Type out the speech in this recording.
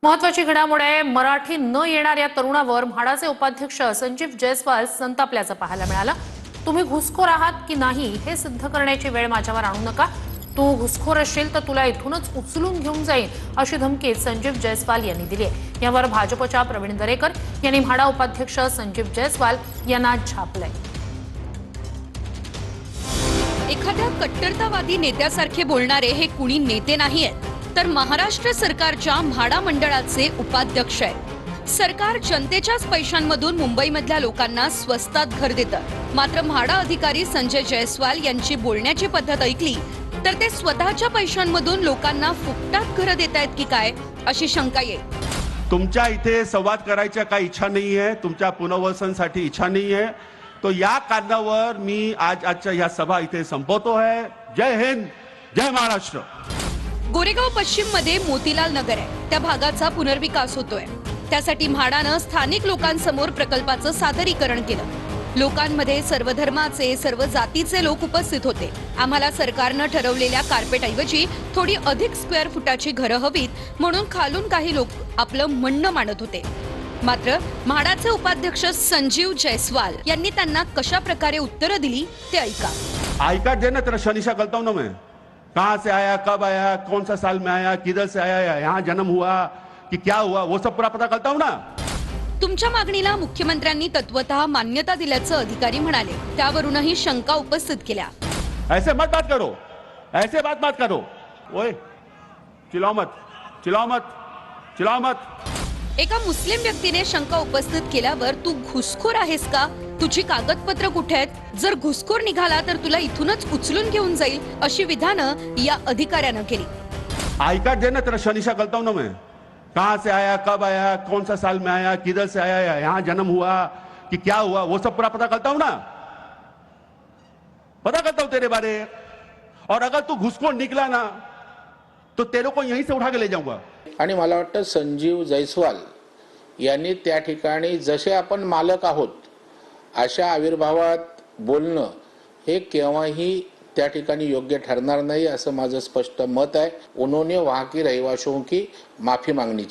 महत्वाची घडामोड आहे। मराठी न येणाऱ्या तरुणावर म्हाडाचे उपाध्यक्ष संजीव जयस्वाल संतापल्याचं पाहायला मिळालं। तुम्ही घुसखोर आहात की नाही हे सिद्ध करण्याची वेळ माझ्यावर आणू नका। तू घुसखोर असशील तर तुला इथूनच उचलून घेऊन जाईन अशी धमकी संजीव जयस्वाल यांनी दिली आहे। यावर भाजपच्या प्रवीण दरेकर यांनी म्हाडा उपाध्यक्ष संजीव जयस्वाल यांना झापलंय। एखाद्या कट्टरतावादी नेत्यासारखे बोलणारे हे कुणी नेते नाहीयेत, तर महाराष्ट्र सरकारच्या म्हाडा मंडळाचे उपाध्यक्ष आहेत। सरकार जनतेच्याच पैशांमधून मुंबईमधल्या लोकांना स्वस्तात घर देतं, मात्र म्हाडा अधिकारी संजय जयस्वाल यांची बोलण्याची पद्धत ऐकली तर ते स्वतःच्या पैशांमधून लोकांना फुकटात घर देतायत की काय अशी शंका येईल। तुमच्या इथे संवाद करायच्या काही इच्छा नाहीये, तुमच्या पुनर्वसनासाठी इच्छा नाहीये, तो या कारणावर मी आजच्या या सभा इथे संपवतो आहे। जय हिंद, जय महाराष्ट्र। गोरेगाव पश्चिम मध्ये मोतीलाल नगर आहे, त्या भागाचा पुनर्विकास होतोय। त्यासाठी म्हाडानं स्थानिक लोकांसमोर प्रकल्पाचं सादरीकरण केलं। लोकांमध्ये सर्व धर्माचे, सर्व जातीचे लोक उपस्थित होते। आम्हाला सरकारनं ठरवलेल्या कार्पेटऐवजी थोडी अधिक स्क्वेअर फुटाची घरं हवीत म्हणून खालून काही लोक आपलं म्हणणं मांडत होते। मात्र म्हाडाचे उपाध्यक्ष संजीव जयस्वाल यांनी त्यांना कशा प्रकारे उत्तरं दिली ते ऐका। देना तेरा शनिशा करता हूं ना मैं, कहां से आया, कब आया, कौन सा साल में आया, किधर से आया, यहाँ जन्म हुआ कि क्या हुआ, वो सब पूरा पता करता हूं ना। तुमच्या मागणीला मुख्यमंत्र्यांनी तत्वतः मान्यता दिल्याचं अधिकारी म्हणाले। त्यावरूनही शंका उपस्थित केल्या। ऐसे मत बात करो, ऐसे बात मत करो। ओए चिल्लाओ मत, चिल्लाओ मत, चिल्लाओ मत। एका मुस्लिम व्यक्तीने शंका उपस्थित केल्यावर तू घुसखोर आहेस का, तुझी कागदपत्र कुठे आहेत, जर घुसखोर निघाला तर तुला इथूनच उचलून घेऊन जाईल अशी विधानं या अधिकाऱ्यानं केली। आईका देना तेरा शनिशा करता हूं ना मैं, कहां से आया, कब आया, कौन सा साल में आया, किधर से आया, यहाँ जन्म हुआ कि क्या हुआ, वो सब पूरा पता करता हूं ना, पता करता हूं तेरे बारे। और अगर तू घुसखोर निकला ना तो तेरे को यहीं से उठा के ले जाऊंगा। आणि मला वाटतं संजीव जयस्वाल यांनी त्या ठिकाणी जसे आपण मालक आहोत अशा आविर्भावात बोलणं हे केव्हाही त्या ठिकाणी योग्य ठरणार नाही असं माझं स्पष्ट मत आहे। उन्होंने वहां की रहवासियों की माफी मांगनी